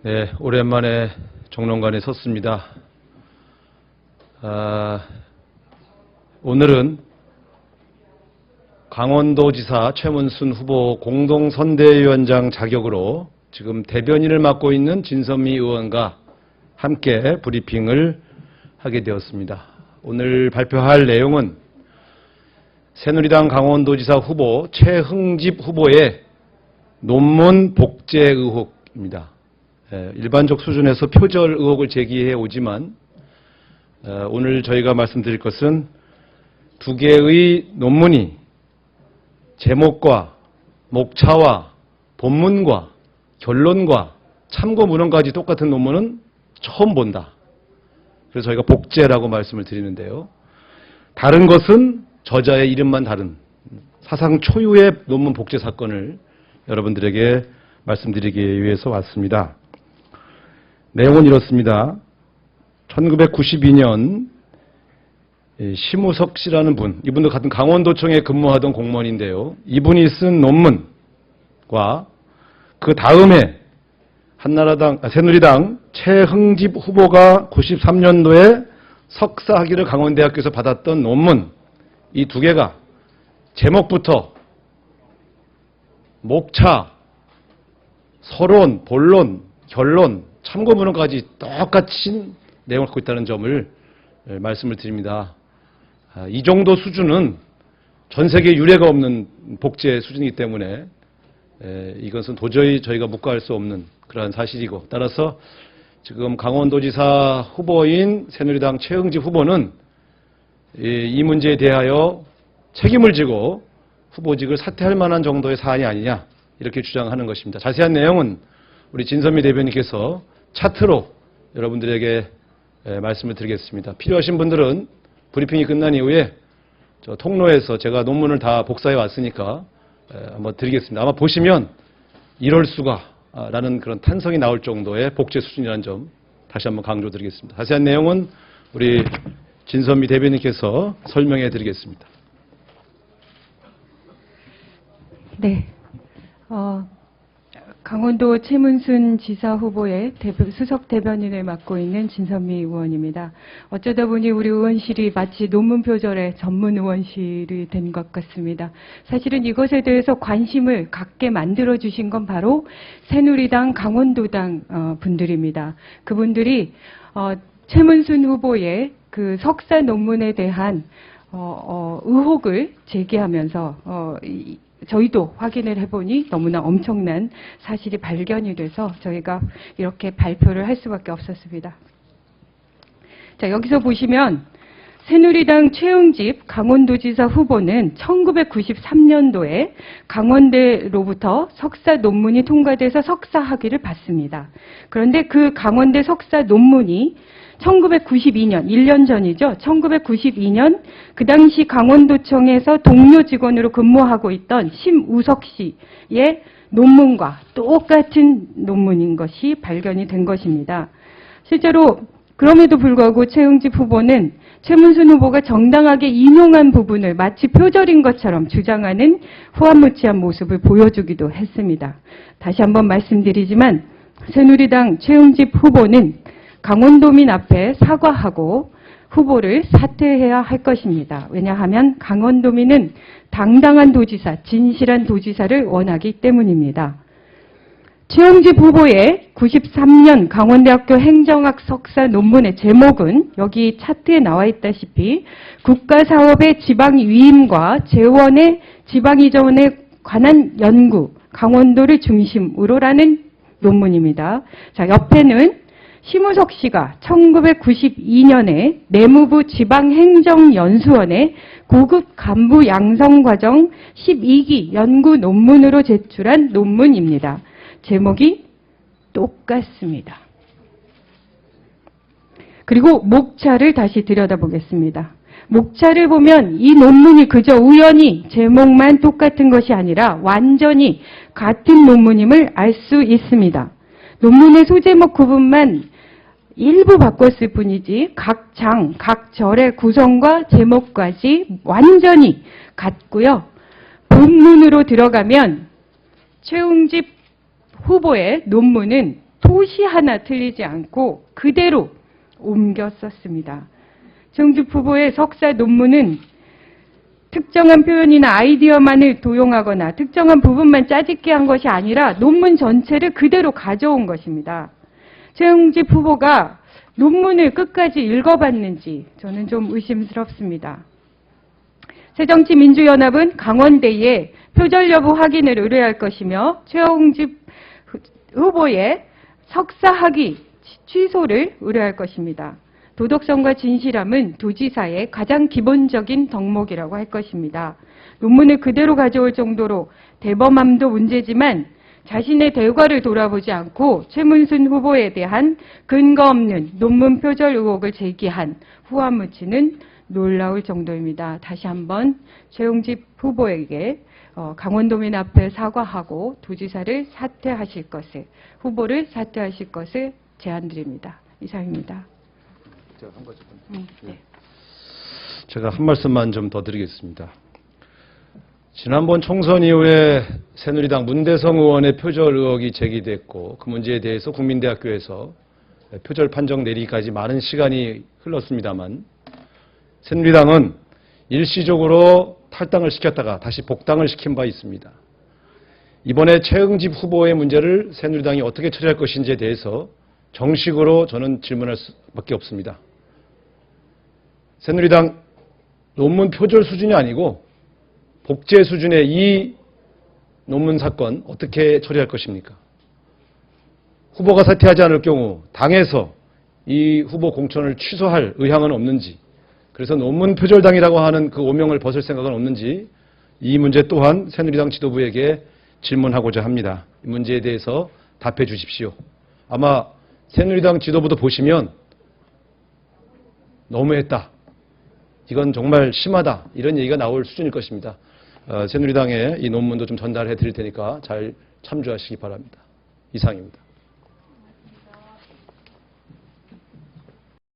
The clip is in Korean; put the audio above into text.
네, 오랜만에 정론관에 섰습니다. 오늘은 강원도지사 최문순 후보 공동선대위원장 자격으로 지금 대변인을 맡고 있는 진선미 의원과 함께 브리핑을 하게 되었습니다. 오늘 발표할 내용은 새누리당 강원도지사 후보 최흥집 후보의 논문 복제 의혹입니다. 일반적 수준에서 표절 의혹을 제기해 오지만 오늘 저희가 말씀드릴 것은 두 개의 논문이 제목과 목차와 본문과 결론과 참고 문헌까지 똑같은 논문은 처음 본다. 그래서 저희가 복제라고 말씀을 드리는데요. 다른 것은 저자의 이름만 다른 사상 초유의 논문 복제 사건을 여러분들에게 말씀드리기 위해서 왔습니다. 내용은 이렇습니다. 1992년 심우석 씨라는 분, 이분도 같은 강원도청에 근무하던 공무원인데요. 이분이 쓴 논문과 그 다음에 새누리당 최흥집 후보가 93년도에 석사 학위를 강원대학교에서 받았던 논문, 이 두 개가 제목부터 목차, 서론, 본론, 결론, 참고 문헌까지 똑같이 내용을 갖고 있다는 점을 말씀을 드립니다. 이 정도 수준은 전 세계 유례가 없는 복제 수준이기 때문에 이것은 도저히 저희가 묵과할 수 없는 그러한 사실이고, 따라서 지금 강원도지사 후보인 새누리당 최흥집 후보는 이 문제에 대하여 책임을 지고 후보직을 사퇴할 만한 정도의 사안이 아니냐, 이렇게 주장하는 것입니다. 자세한 내용은 우리 진선미 대변인께서 차트로 여러분들에게 말씀을 드리겠습니다. 필요하신 분들은 브리핑이 끝난 이후에 저 통로에서 제가 논문을 다 복사해 왔으니까 한번 드리겠습니다. 아마 보시면 이럴 수가 라는 그런 탄성이 나올 정도의 복제 수준이라는 점 다시 한번 강조드리겠습니다. 자세한 내용은 우리 진선미 대변인께서 설명해 드리겠습니다. 네. 강원도 최문순 지사 후보의 수석 대변인을 맡고 있는 진선미 의원입니다. 어쩌다 보니 우리 의원실이 마치 논문 표절의 전문 의원실이 된 것 같습니다. 사실은 이것에 대해서 관심을 갖게 만들어주신 건 바로 새누리당 강원도당 분들입니다. 그분들이 최문순 후보의 그 석사 논문에 대한 의혹을 제기하면서 저희도 확인을 해보니 너무나 엄청난 사실이 발견이 돼서 저희가 이렇게 발표를 할 수밖에 없었습니다. 자, 여기서 보시면 새누리당 최흥집 강원도지사 후보는 1993년도에 강원대로부터 석사 논문이 통과돼서 석사 학위를 받습니다. 그런데 그 강원대 석사 논문이 1992년, 1년 전이죠. 1992년 그 당시 강원도청에서 동료 직원으로 근무하고 있던 심우석 씨의 논문과 똑같은 논문인 것이 발견이 된 것입니다. 실제로 그럼에도 불구하고 최흥집 후보는 최문순 후보가 정당하게 인용한 부분을 마치 표절인 것처럼 주장하는 후안무치한 모습을 보여주기도 했습니다. 다시 한번 말씀드리지만 새누리당 최흥집 후보는 강원도민 앞에 사과하고 후보를 사퇴해야 할 것입니다. 왜냐하면 강원도민은 당당한 도지사, 진실한 도지사를 원하기 때문입니다. 최흥집 후보의 93년 강원대학교 행정학 석사 논문의 제목은 여기 차트에 나와 있다시피 국가사업의 지방위임과 재원의 지방이전에 관한 연구, 강원도를 중심으로라는 논문입니다. 자, 옆에는 심우석 씨가 1992년에 내무부 지방행정연수원의 고급 간부 양성과정 12기 연구 논문으로 제출한 논문입니다. 제목이 똑같습니다. 그리고 목차를 다시 들여다보겠습니다. 목차를 보면 이 논문이 그저 우연히 제목만 똑같은 것이 아니라 완전히 같은 논문임을 알 수 있습니다. 논문의 소제목 구분만 일부 바꿨을 뿐이지 각 장, 각 절의 구성과 제목까지 완전히 같고요. 본문으로 들어가면 최흥집 후보의 논문은 토시 하나 틀리지 않고 그대로 옮겨 썼습니다. 최용집 후보의 석사 논문은 특정한 표현이나 아이디어만을 도용하거나 특정한 부분만 짜집게 한 것이 아니라 논문 전체를 그대로 가져온 것입니다. 최용집 후보가 논문을 끝까지 읽어봤는지 저는 좀 의심스럽습니다. 새정치민주연합은 강원대에 표절 여부 확인을 의뢰할 것이며 최용집 후보의 석사 학위 취소를 의뢰할 것입니다. 도덕성과 진실함은 도지사의 가장 기본적인 덕목이라고 할 것입니다. 논문을 그대로 가져올 정도로 대범함도 문제지만 자신의 결과를 돌아보지 않고 최문순 후보에 대한 근거 없는 논문 표절 의혹을 제기한 후한무치는 놀라울 정도입니다. 다시 한번 최용집 후보에게 강원도민 앞에 사과하고 도지사를 사퇴하실 것을, 후보를 사퇴하실 것을 제안드립니다. 이상입니다. 제가 한 말씀만 좀 더 드리겠습니다. 지난번 총선 이후에 새누리당 문대성 의원의 표절 의혹이 제기됐고 그 문제에 대해서 국민대학교에서 표절 판정 내리기까지 많은 시간이 흘렀습니다만 새누리당은 일시적으로 탈당을 시켰다가 다시 복당을 시킨 바 있습니다. 이번에 최응집 후보의 문제를 새누리당이 어떻게 처리할 것인지에 대해서 정식으로 저는 질문할 수밖에 없습니다. 새누리당 논문 표절 수준이 아니고 복제 수준의 이 논문 사건 어떻게 처리할 것입니까? 후보가 사퇴하지 않을 경우 당에서 이 후보 공천을 취소할 의향은 없는지, 그래서 논문 표절당이라고 하는 그 오명을 벗을 생각은 없는지 이 문제 또한 새누리당 지도부에게 질문하고자 합니다. 이 문제에 대해서 답해 주십시오. 아마 새누리당 지도부도 보시면 너무했다, 이건 정말 심하다, 이런 얘기가 나올 수준일 것입니다. 새누리당에 이 논문도 좀 전달해 드릴 테니까 잘 참조하시기 바랍니다. 이상입니다.